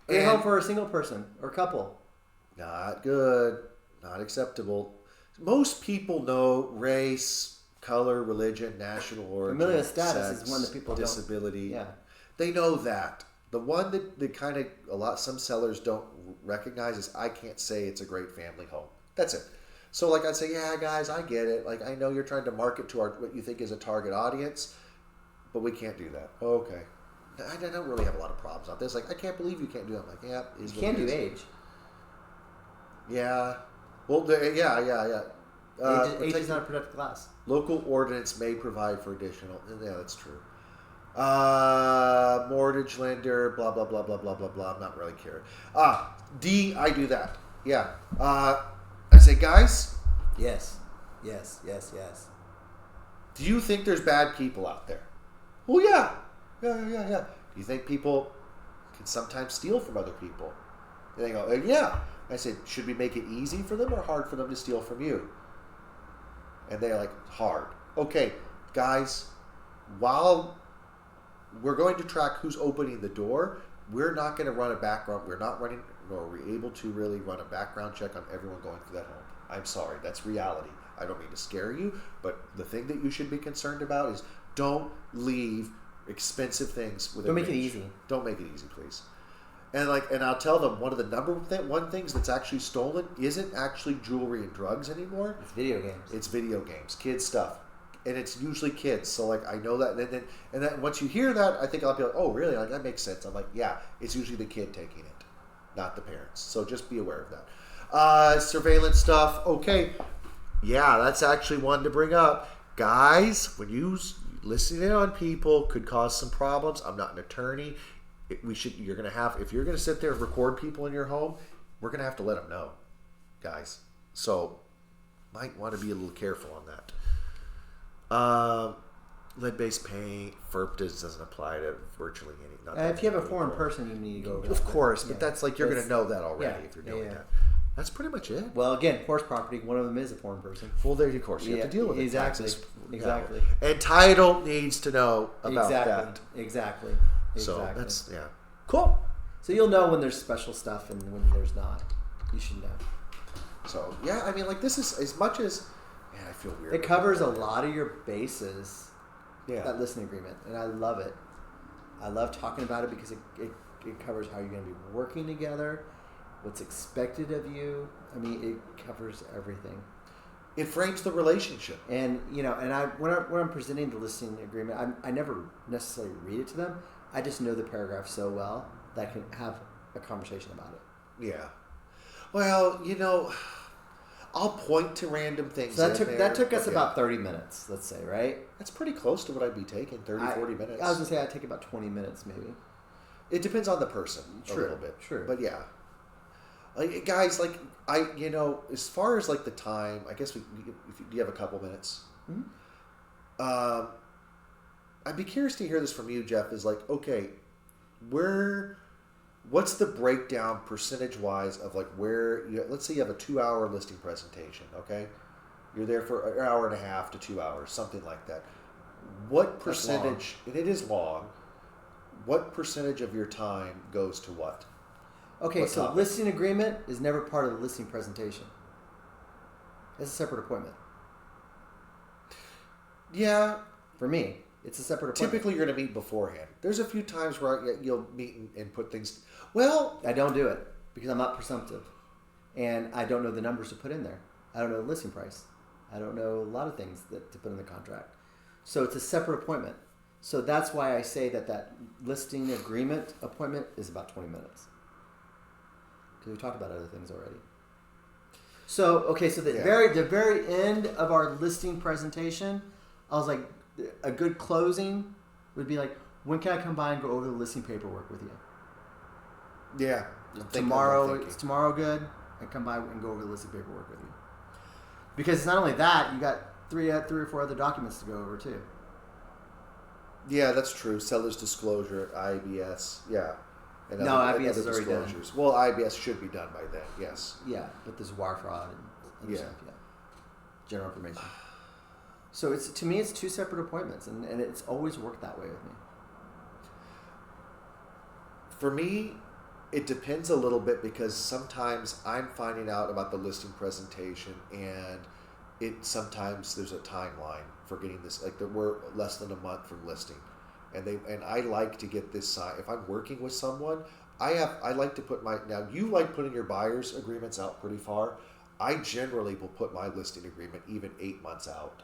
Great home for a single person or couple. Not good. Not acceptable. Most people know race, color, religion, national origin, familial status sex, is one that people disability. Yeah, they know that. The one that kind of some sellers don't recognize is I can't say it's a great family home. That's it. So I'd say, yeah, guys, I get it. I know you're trying to market to what you think is a target audience, but we can't do that. Okay. I don't really have a lot of problems on this. I can't believe you can't do that. I'm like, yeah. You can't do age. Yeah. Well, yeah. Age is not a protected class. Local ordinance may provide for additional. Yeah, that's true. Mortgage lender, blah, blah, blah, blah, blah, blah, blah. I'm not really caring. D, I do that. Yeah. I say, guys. Yes. Do you think there's bad people out there? Well, yeah. Yeah. Do you think people can sometimes steal from other people? And they go, yeah. I said, should we make it easy for them or hard for them to steal from you? And they're like, hard. Okay, guys, while we're going to track who's opening the door, we're not going to run a background. We're not running, nor are we able to really run a background check on everyone going through that home. I'm sorry, that's reality. I don't mean to scare you, but the thing that you should be concerned about is don't leave expensive things with Don't make it easy. Don't make it easy, please. And I'll tell them one of the one things that's actually stolen isn't actually jewelry and drugs anymore. It's video games. It's video games, kids stuff, and it's usually kids. So like I know that, and then once you hear that, I think I'll be like, oh really? Like that makes sense. I'm like, yeah, it's usually the kid taking it, not the parents. So just be aware of that. Surveillance stuff. Okay, yeah, that's actually one to bring up, guys. When you listening in on people could cause some problems. I'm not an attorney. You're gonna have, if you're gonna sit there and record people in your home, we're gonna have to let them know, guys. So might want to be a little careful on that. Lead-based paint, FERP doesn't apply to virtually any. Not If you have a foreign person, you need to go over that. of course, but Yeah. that's like you're gonna know that already yeah, if you're doing yeah. that. That's pretty much it. Well, again, horse property. One of them is a foreign person. Well, there, of course, you have to deal with it. Exactly. Taxes, Exactly. And title needs to know about that. Exactly. So Exactly. that's cool. So you'll know when there's special stuff and when there's not. You should know. So yeah, I mean, like this is as much as, man, I feel weird. It covers a lot of your bases. Yeah. That listening agreement, and I love it. I love talking about it because it covers how you're going to be working together, what's expected of you. I mean, it covers everything. It frames the relationship. And when I'm presenting the listening agreement, I never necessarily read it to them. I just know the paragraph so well that I can have a conversation about it. Yeah. Well, I'll point to random things. So that took us about 30 minutes, let's say, right? That's pretty close to what I'd be taking, 40 minutes. I was going to say I'd take about 20 minutes maybe. It depends on the person a little bit. True. But yeah. Like, guys, like, as far as like the time, I guess do you have a couple minutes? Mm-hmm. I'd be curious to hear this from you, Jeff, is like, okay, what's the breakdown percentage-wise of like let's say you have a 2-hour listing presentation, okay? You're there for an hour and a half to 2 hours, something like that. What percentage, and it is long, what percentage of your time goes to what? Okay, what so topic? listing agreement is never part of the listing presentation. It's a separate appointment. Yeah. For me, it's a separate appointment. Typically, you're going to meet beforehand. There's a few times where you'll meet and put things. Well, I don't do it because I'm not presumptive, and I don't know the numbers to put in there. I don't know the listing price. I don't know a lot of things to put in the contract. So it's a separate appointment. So that's why I say that listing agreement appointment is about 20 minutes. Because we talked about other things already. So, okay, so the very end of our listing presentation, I was like, a good closing would be like, when can I come by and go over the listing paperwork with you? Yeah. Is tomorrow good? I come by and go over the listing paperwork with you. Because it's not only that, you got three or four other documents to go over too. Yeah, that's true. Seller's disclosure, IBS, yeah. And No, IBS is already done. Well, IBS should be done by then, yes. Yeah, but there's wire fraud and Yeah. stuff, yeah. General information. So to me, it's two separate appointments, and it's always worked that way with me. For me, it depends a little bit because sometimes I'm finding out about the listing presentation, and sometimes there's a timeline for getting this. Like we're less than a month from listing, and I like to get this signed. If I'm working with someone, I like to put now you like putting your buyer's agreements out pretty far. I generally will put my listing agreement even 8 months out.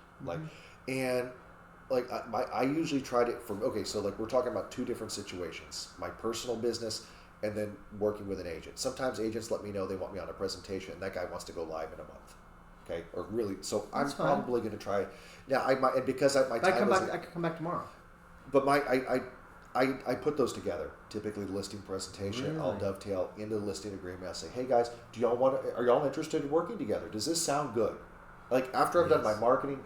I usually try to so like we're talking about two different situations: my personal business and then working with an agent. Sometimes agents let me know they want me on a presentation, and that guy wants to go live in a month. Okay, or really, so That's I'm fine. probably going to try. Now I might, and because my But time I can come back tomorrow. but I put those together. Typically, the listing presentation, I'll Really? dovetail into the listing agreement. I'll say, "Hey guys, are y'all interested in working together? Does this sound good?" Like after I've done my marketing,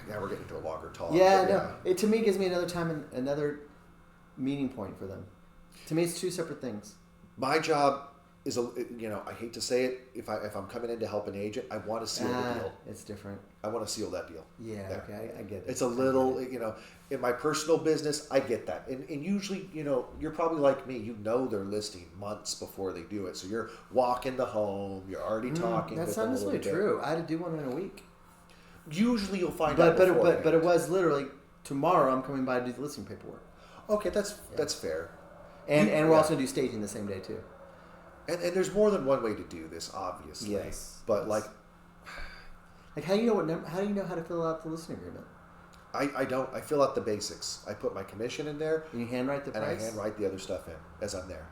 now we're getting into a longer talk. Yeah, but no. It to me gives me another time and another meeting point for them. To me, it's two separate things. My job is I hate to say it. If I'm coming in to help an agent, I want to seal the deal. It's different. I want to seal that deal. Yeah, There. okay, I get it. It's a little, in my personal business, I get that. And usually, you're probably like me. You know they're listing months before they do it. So you're walking the home. You're already talking That's with them not a little necessarily bit. true. I had to do one in a week. Usually you'll find But out beforehand. it was literally tomorrow. I'm coming by to do the listing paperwork. Okay, that's fair. And we're also going to do staging the same day too. And there's more than one way to do this, obviously. Yes. But like how do you know how to fill out the listing agreement? I don't. I fill out the basics. I put my commission in there. And you handwrite the price? And I handwrite the other stuff in as I'm there.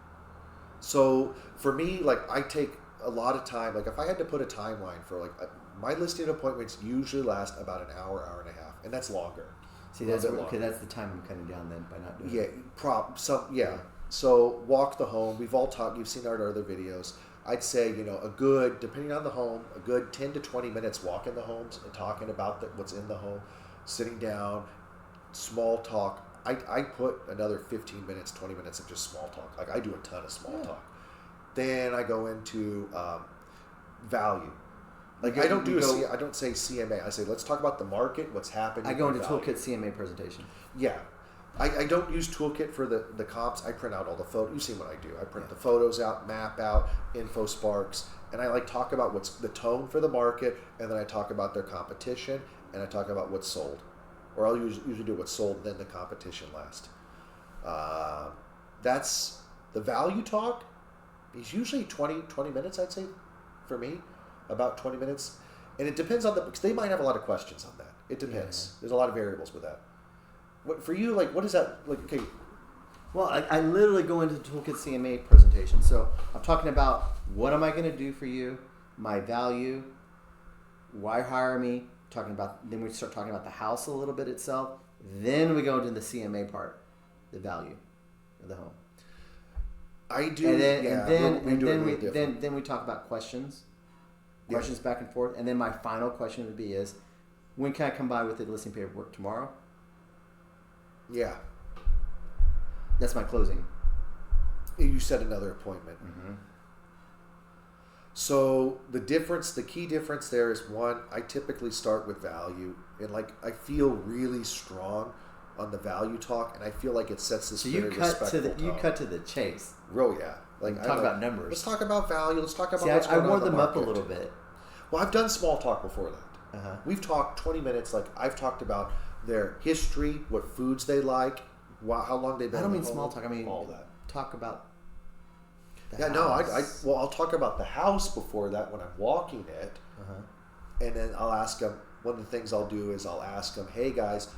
So for me, like, I take a lot of time. Like, if I had to put a timeline for, like, my listing appointments usually last about an hour, hour and a half. And that's longer. See, that's the time I'm cutting down then by not doing it. Yeah. So walk the home. We've all talked. You've seen our other videos. I'd say, a good, depending on the home, a good 10 to 20 minutes walking the homes and talking about what's in the home, sitting down, small talk. I put another 15 minutes, 20 minutes of just small talk. Like, I do a ton of small talk. Then I go into value. Like, I don't say CMA. I say, let's talk about the market, what's happening. I go into Toolkit CMA presentation. Yeah. I don't use Toolkit for the comps. I print out all the photos. You've seen what I do. I print the photos out, map out, info sparks, and I talk about what's the tone for the market, and then I talk about their competition, and I talk about what's sold. Or I'll usually do what's sold, then the competition last. That's the value talk. It's usually 20 minutes, I'd say, for me. About 20 minutes. And it depends on because they might have a lot of questions on that. It depends. There's a lot of variables with that. What for you? Like, what is that? Like, okay. Well, I literally go into the Toolkit CMA presentation. So I'm talking about what am I going to do for you, my value, why hire me. Then we start talking about the house a little bit itself. Then we go into the CMA part, the value of the home. I do. Then we talk about questions back and forth. And then my final question would be is, when can I come by with the listing paperwork? Tomorrow? Yeah. That's my closing. You set another appointment. Mm-hmm. So the key difference there is, one, I typically start with value, and I feel really strong on the value talk, and I feel like it sets this very respectful tone. You cut to the chase. Oh yeah, talk about numbers. Let's talk about value. Let's talk about what's going on. I wore them up a little bit. Well, I've done small talk before that. Uh-huh. We've talked 20 minutes. I've talked about their history, what foods they like, how long they've been. I don't mean small talk. I mean all that. Talk about. I'll talk about the house before that when I'm walking it, and then I'll ask them. One of the things I'll do is I'll ask them, "Hey guys,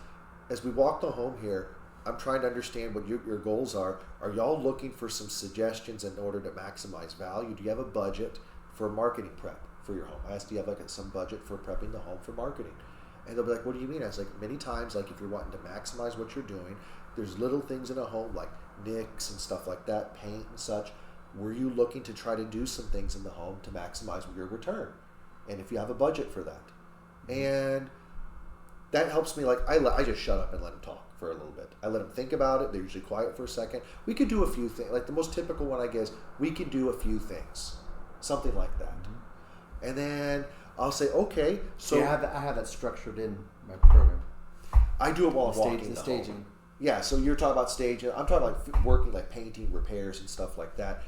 as we walk the home here, I'm trying to understand what your goals are. Are y'all looking for some suggestions in order to maximize value? Do you have a budget for marketing prep for your home?" I asked, "Do you have some budget for prepping the home for marketing?" And they'll be like, "What do you mean?" I was like, many times, if you're wanting to maximize what you're doing, there's little things in a home like nicks and stuff like that, paint and such. Were you looking to try to do some things in the home to maximize your return? And if you have a budget for that. And that helps me. I just shut up and let them talk for a little bit. I let them think about it. They're usually quiet for a second. We could do a few things. The most typical one, I guess, we could do a few things. Something like that. Mm-hmm. And then I'll say, okay. So I have that structured in my program. I do it while I'm walking the staging. Home. Yeah, so you're talking about staging. I'm talking working painting, repairs, and stuff like that.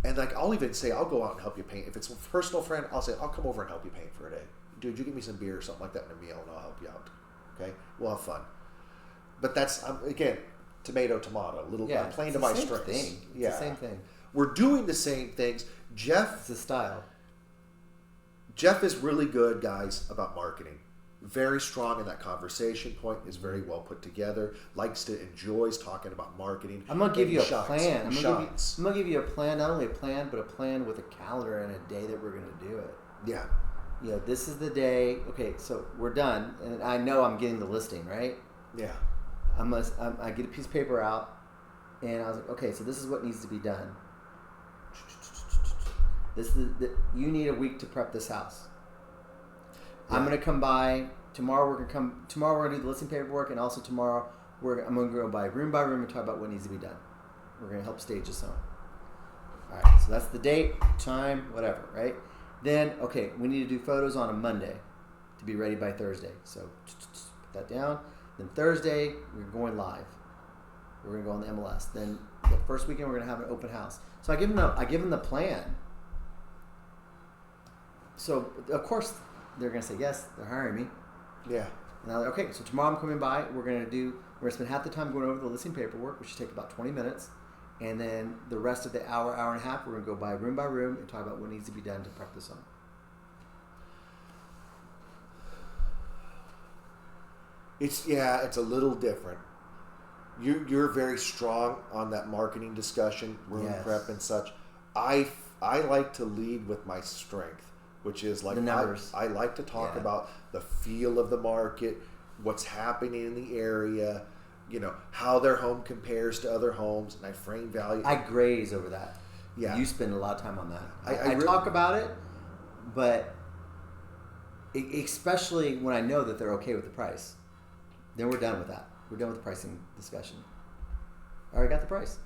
And I'll even say, I'll go out and help you paint. If it's a personal friend, I'll say, I'll come over and help you paint for a day. Dude, you give me some beer or something like that in a meal, and I'll help you out. Okay? We'll have fun. But that's, again, tomato, playing to my strengths. It's the same thing. We're doing the same things. It's a style. Jeff is really good, guys, about marketing. Very strong in that conversation point, is very well put together, enjoys talking about marketing. I'm going to give you a plan. I'm going to give you a plan, not only a plan, but a plan with a calendar and a day that we're going to do it. Yeah. This is the day. Okay, so we're done, and I know I'm getting the listing, right? Yeah. I get a piece of paper out, and I was like, okay, so this is what needs to be done. You need a week to prep this house. Yeah. I'm going to come by tomorrow. We're going to do the listing paperwork, and also tomorrow I'm going to go by room and talk about what needs to be done. We're going to help stage this home. All right, so that's the date, time, whatever, right? Then, okay, we need to do photos on a Monday to be ready by Thursday. So put that down. Then Thursday, we're going live. We're going to go on the MLS. Then the first weekend, we're going to have an open house. So I give them the plan. So, of course, they're going to say, yes, they're hiring me. Yeah. And I'm like, okay, so tomorrow I'm coming by. We're gonna spend half the time going over the listing paperwork, which should take about 20 minutes, and then the rest of the hour and a half, we're gonna go by room and talk about what needs to be done to prep this home. It's a little different. You're very strong on that marketing discussion, room Yes. prep and such. I like to lead with my strength, which is like The numbers. I like to talk Yeah. about the feel of the market, what's happening in the area, how their home compares to other homes, and I frame value. I graze over that. Yeah. You spend a lot of time on that. I I really- talk about it, but especially when I know that they're okay with the price, then we're done with that. We're done with the pricing discussion. I already got the price.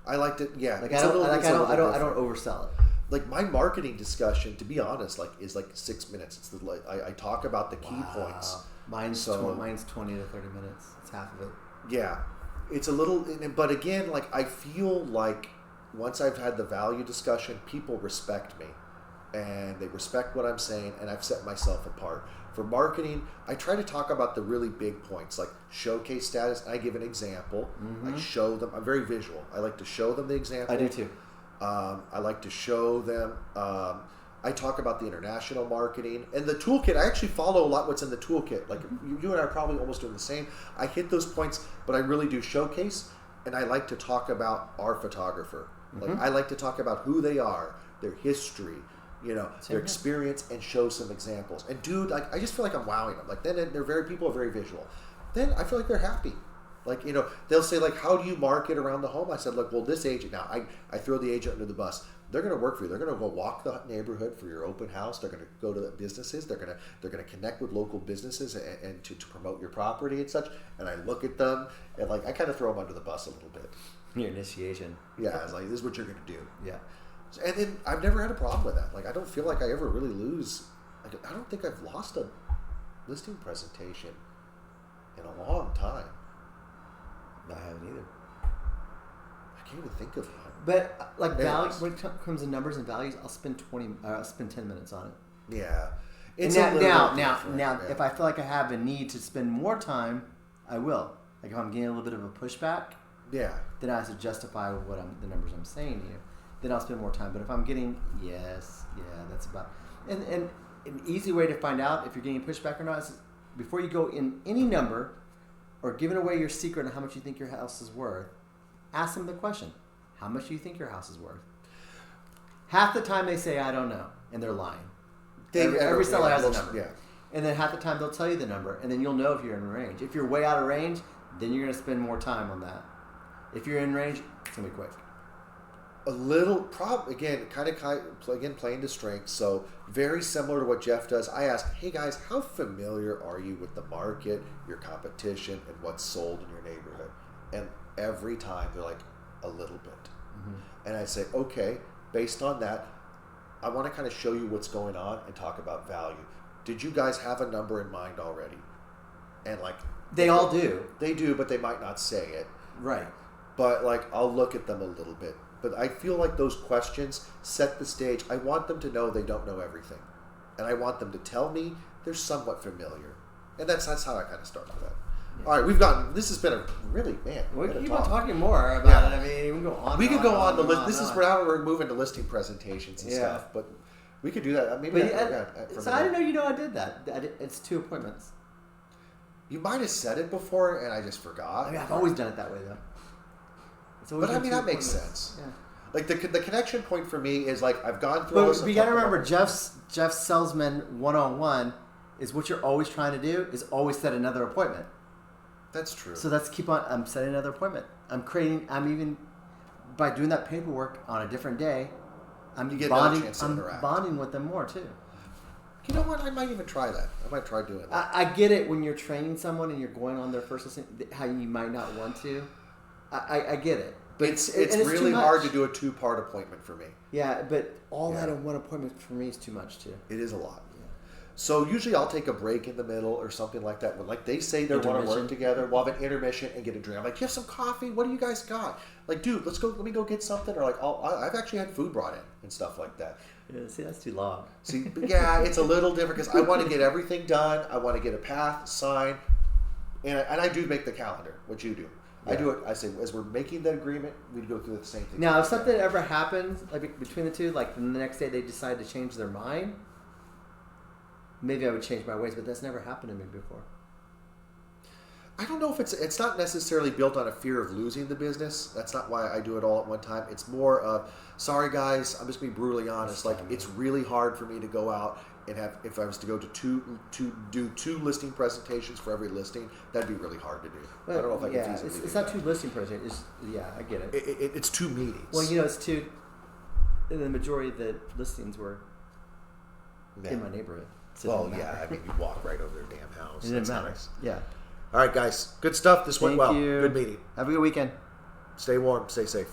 I like to, yeah. Like it's I a don't, little- like it's a I little don't different. oversell it. Like my marketing discussion, to be honest, is 6 minutes. It's I talk about the key points. Mine's 20 to 30 minutes. It's half of it. Yeah, it's a little, but again, like I feel like once I've had the value discussion, people respect me, and they respect what I'm saying, and I've set myself apart. For marketing, I try to talk about the really big points, like showcase status. I give an example. I show them. I'm very visual. I like to show them the example. I do too. I like to show them. I talk about the international marketing and the toolkit. I actually follow a lot what's in the toolkit. Like you and I are probably almost doing the same. I hit those points, but I really do showcase, and I like to talk about our photographer. Like I like to talk about who they are, their history, their experience, and show some examples. And dude, like I just feel like I'm wowing them. Like then people are very visual. Then I feel like they're happy. Like, they'll say, like, how do you market around the home? I said, look, well, this agent, now I throw the agent under the bus. They're going to work for you. They're going to go walk the neighborhood for your open house. They're going to go to the businesses. They're going to connect with local businesses and to promote your property and such. And I look at them and, like, I kind of throw them under the bus a little bit. Your initiation. Yeah, I was like, this is what you're going to do. Yeah. And then I've never had a problem with that. Like, I don't feel like I ever really lose. I don't think I've lost a listing presentation in a long time. I haven't either. I can't even think of one. But like There value, is. when it comes to numbers and values, I'll spend 10 minutes on it. Yeah. And It's a little now, bit different, yeah. if I feel like I have a need to spend more time, I will. Like if I'm getting a little bit of a pushback, Yeah. then I have to justify the numbers I'm saying to you. Then I'll spend more time. But if I'm getting that's about. And an easy way to find out if you're getting pushback or not is before you go in any number or giving away your secret on how much you think your house is worth, ask them the question: how much do you think your house is worth? Half the time they say I don't know, and they're lying. Every seller has a number. Yeah. And then half the time they'll tell you the number, and then you'll know if you're in range. If you're way out of range, then you're going to spend more time on that. If you're in range, it's going to be quick. A little, again, playing to strengths. So very similar to what Jeff does. I ask, hey guys, how familiar are you with the market, your competition, and what's sold in your neighborhood? And every time they're like, a little bit. And I say, okay, based on that, I want to kind of show you what's going on and talk about value. Did you guys have a number in mind already? And like, They all do. they do, but they might not say it. Right. But like, I'll look at them a little bit. But I feel like those questions set the stage. I want them to know they don't know everything, and I want them to tell me they're somewhat familiar. And that's how I kind of start with that. Yeah. All right, we've gotten. This has been a really We been a can keep talk. on talking more about Yeah. it. I mean, we can go on. We and could go on the and list. on This and is on. where now we're moving to listing presentations and Yeah. stuff. But we could do that. Maybe. But From so I didn't know I did that. It's 2 appointments. You might have said it before, and I just forgot. I mean, I've always done it that way though. It's always But I been mean, 2 that makes appointments. sense. Yeah. Like the connection point for me is like I've gone through all this. But you and got to talked remember, about- Jeff's salesman 101 is what you're always trying to do is always set another appointment. That's true. So let's keep on. I'm setting another appointment. I'm even by doing that paperwork on a different day. I'm You get another bonding. chance to I'm interact. bonding with them more too. You know what? I might even try that. I might try doing that. I get it when you're training someone and you're going on their first listing, how you might not want to. I get it. But It's and too really hard much. to do a 2-part appointment for me. Yeah, but all that Yeah. in one appointment for me is too much too. It is a lot. So usually I'll take a break in the middle or something like that. When like they say they want to Intermission. work together, we'll have an intermission and get a drink. I'm like, do you have some coffee? What do you guys got? Like, dude, let's go. Let me go get something. Or like, I've actually had food brought in and stuff like that. Yeah, see, that's too long. See, yeah, it's a little different because I want to get everything done. I want to get a path, sign, and I do make the calendar, what you do. I do it. I say, as we're making the agreement, we go through the same thing. Now, if something ever happens, like between the two, like the next day they decide to change their mind, maybe I would change my ways, but that's never happened to me before. I don't know if it's not necessarily built on a fear of losing the business. That's not why I do it all at one time. It's more of, sorry guys, I'm just being brutally honest. Like, it's really hard for me to go out and have, if I was to go to do two listing presentations for every listing, that'd be really hard to do. Well, I don't know if I can feasibly do it's not that. two listing presentations. I get it. It's two meetings. Well, it's two. The majority of the listings were in my neighborhood. So it Well, didn't yeah, matter. I mean, you walk right over their damn house. It didn't That's matter. nice. Yeah. All right, guys. Good stuff. This went Thank well. you. Good meeting. Have a good weekend. Stay warm. Stay safe.